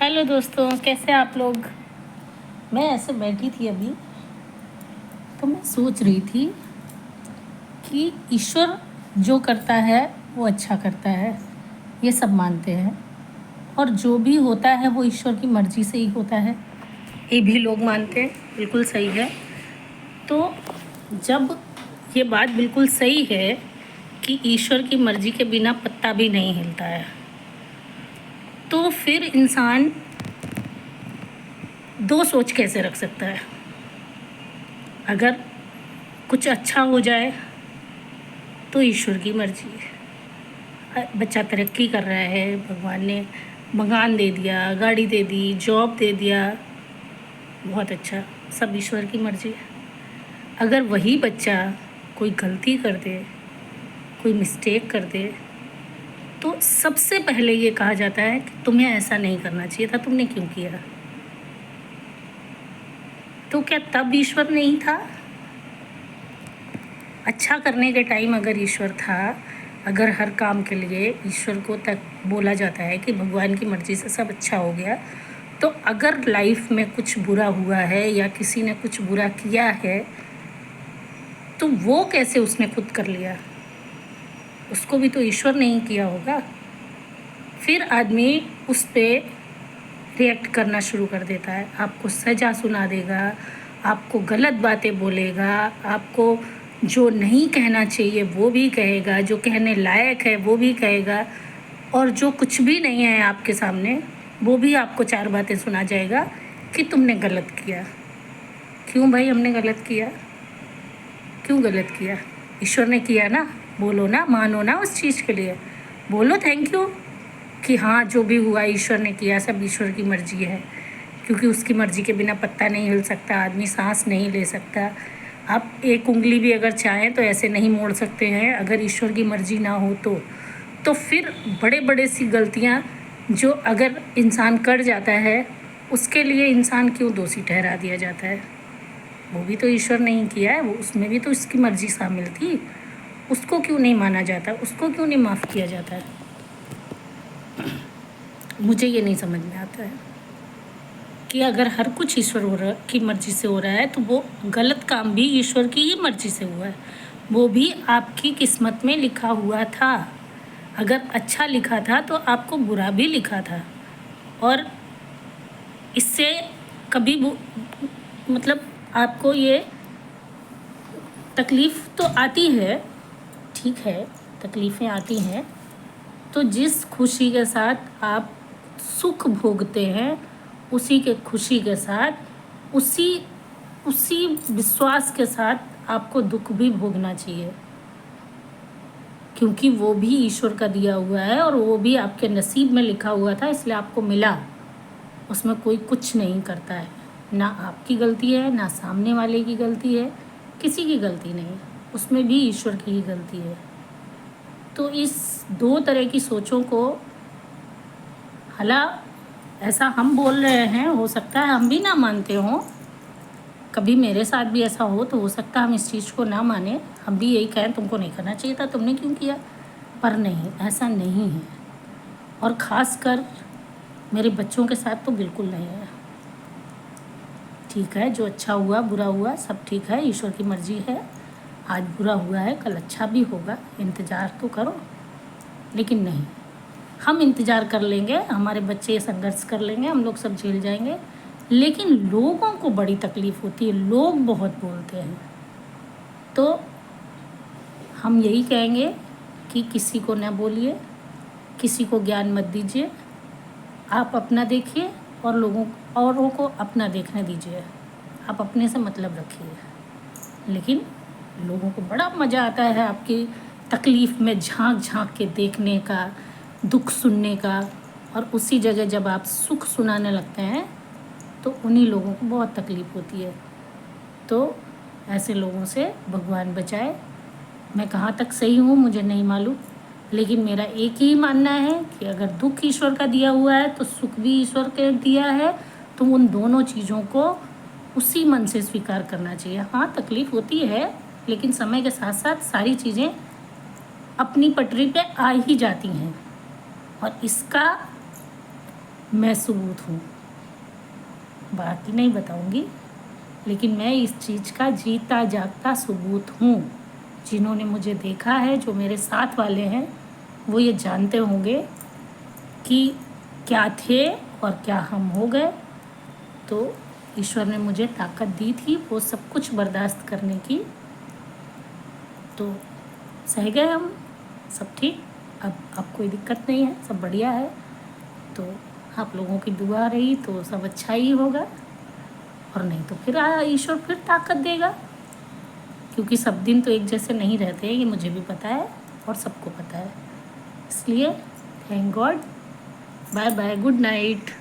Hello दोस्तों, कैसे आप लोग। मैं ऐसे बैठी थी अभी, तो मैं सोच रही थी कि ईश्वर जो करता है वो अच्छा करता है, ये सब मानते हैं। और जो भी होता है वो ईश्वर की मर्ज़ी से ही होता है, ये भी लोग मानते हैं। बिल्कुल सही है। तो जब ये बात बिल्कुल सही है कि ईश्वर की मर्ज़ी के बिना पत्ता भी नहीं हिलता है, तो फिर इंसान दो सोच कैसे रख सकता है। अगर कुछ अच्छा हो जाए तो ईश्वर की मर्जी है। बच्चा तरक्की कर रहा है, भगवान ने मकान दे दिया, गाड़ी दे दी, जॉब दे दिया, बहुत अच्छा, सब ईश्वर की मर्जी है। अगर वही बच्चा कोई गलती कर दे, कोई मिस्टेक कर दे, तो सबसे पहले ये कहा जाता है कि तुम्हें ऐसा नहीं करना चाहिए था, तुमने क्यों किया। तो क्या तब ईश्वर नहीं था? अच्छा करने के टाइम अगर ईश्वर था, अगर हर काम के लिए ईश्वर को तक बोला जाता है कि भगवान की मर्ज़ी से सब अच्छा हो गया, तो अगर लाइफ में कुछ बुरा हुआ है या किसी ने कुछ बुरा किया है, तो वो कैसे उसने खुद कर लिया? उसको भी तो ईश्वर ने ही किया होगा। फिर आदमी उस पर रिएक्ट करना शुरू कर देता है, आपको सज़ा सुना देगा, आपको गलत बातें बोलेगा, आपको जो नहीं कहना चाहिए वो भी कहेगा, जो कहने लायक है वो भी कहेगा, और जो कुछ भी नहीं है आपके सामने वो भी आपको चार बातें सुना जाएगा कि तुमने गलत किया। क्यों भाई हमने गलत किया? क्यों गलत किया? ईश्वर ने किया ना, बोलो ना, मानो ना उस चीज़ के लिए, बोलो थैंक यू कि हाँ जो भी हुआ ईश्वर ने किया, सब ईश्वर की मर्ज़ी है। क्योंकि उसकी मर्ज़ी के बिना पत्ता नहीं हिल सकता, आदमी सांस नहीं ले सकता। आप एक उंगली भी अगर चाहें तो ऐसे नहीं मोड़ सकते हैं, अगर ईश्वर की मर्ज़ी ना हो तो फिर बड़े बड़े सी गलतियाँ जो अगर इंसान कर जाता है, उसके लिए इंसान क्यों दोषी ठहरा दिया जाता है? वो भी तो ईश्वर ने ही किया है, वो उसमें भी तो इसकी मर्ज़ी शामिल थी। उसको क्यों नहीं माना जाता? उसको क्यों नहीं माफ़ किया जाता है? मुझे ये नहीं समझ में आता है कि अगर हर कुछ ईश्वर की मर्ज़ी से हो रहा है, तो वो गलत काम भी ईश्वर की ही मर्ज़ी से हुआ है। वो भी आपकी किस्मत में लिखा हुआ था। अगर अच्छा लिखा था तो आपको बुरा भी लिखा था, और इससे कभी मतलब आपको ये तकलीफ़ तो आती है, ठीक है, तकलीफ़ें आती हैं। तो जिस खुशी के साथ आप सुख भोगते हैं, उसी के खुशी के साथ, उसी उसी विश्वास के साथ आपको दुख भी भोगना चाहिए, क्योंकि वो भी ईश्वर का दिया हुआ है और वो भी आपके नसीब में लिखा हुआ था, इसलिए आपको मिला। उसमें कोई कुछ नहीं करता है, ना आपकी गलती है, ना सामने वाले की गलती है, किसी की गलती नहीं, उसमें भी ईश्वर की ही गलती है। तो इस दो तरह की सोचों को, हालांकि ऐसा हम बोल रहे हैं, हो सकता है हम भी ना मानते हों, कभी मेरे साथ भी ऐसा हो तो हो सकता है हम इस चीज़ को ना माने, हम भी यही कहें तुमको नहीं करना चाहिए था, तुमने क्यों किया। पर नहीं, ऐसा नहीं है, और ख़ास कर मेरे बच्चों के साथ तो बिल्कुल नहीं है। ठीक है, जो अच्छा हुआ बुरा हुआ सब ठीक है, ईश्वर की मर्ज़ी है। आज बुरा हुआ है, कल अच्छा भी होगा, इंतज़ार तो करो। लेकिन नहीं, हम इंतज़ार कर लेंगे, हमारे बच्चे संघर्ष कर लेंगे, हम लोग सब झेल जाएंगे। लेकिन लोगों को बड़ी तकलीफ़ होती है, लोग बहुत बोलते हैं। तो हम यही कहेंगे कि किसी को न बोलिए, किसी को ज्ञान मत दीजिए, आप अपना देखिए और औरों को अपना देखने दीजिए। आप अपने से मतलब रखिए। लेकिन लोगों को बड़ा मज़ा आता है आपकी तकलीफ़ में झांक झांक के देखने का, दुख सुनने का, और उसी जगह जब आप सुख सुनाने लगते हैं तो उन्हीं लोगों को बहुत तकलीफ़ होती है। तो ऐसे लोगों से भगवान बचाए। मैं कहाँ तक सही हूँ मुझे नहीं मालूम, लेकिन मेरा एक ही मानना है कि अगर दुख ईश्वर का दिया हुआ है तो सुख भी ईश्वर के दिया है, तो उन दोनों चीज़ों को उसी मन से स्वीकार करना चाहिए। हाँ, तकलीफ़ होती है, लेकिन समय के साथ साथ सारी चीज़ें अपनी पटरी पे आ ही जाती हैं, और इसका मैं सबूत हूँ। बाकी नहीं बताऊँगी, लेकिन मैं इस चीज़ का जीता जागता सबूत हूँ। जिन्होंने मुझे देखा है, जो मेरे साथ वाले हैं, वो ये जानते होंगे कि क्या थे और क्या हम हो गए। तो ईश्वर ने मुझे ताकत दी थी वो सब कुछ बर्दाश्त करने की, तो सह गए हम। सब ठीक, अब कोई दिक्कत नहीं है, सब बढ़िया है। तो आप लोगों की दुआ रही तो सब अच्छा ही होगा, और नहीं तो फिर ईश्वर फिर ताकत देगा, क्योंकि सब दिन तो एक जैसे नहीं रहते हैं, ये मुझे भी पता है और सबको पता है। इसलिए thank God. Bye bye, good night.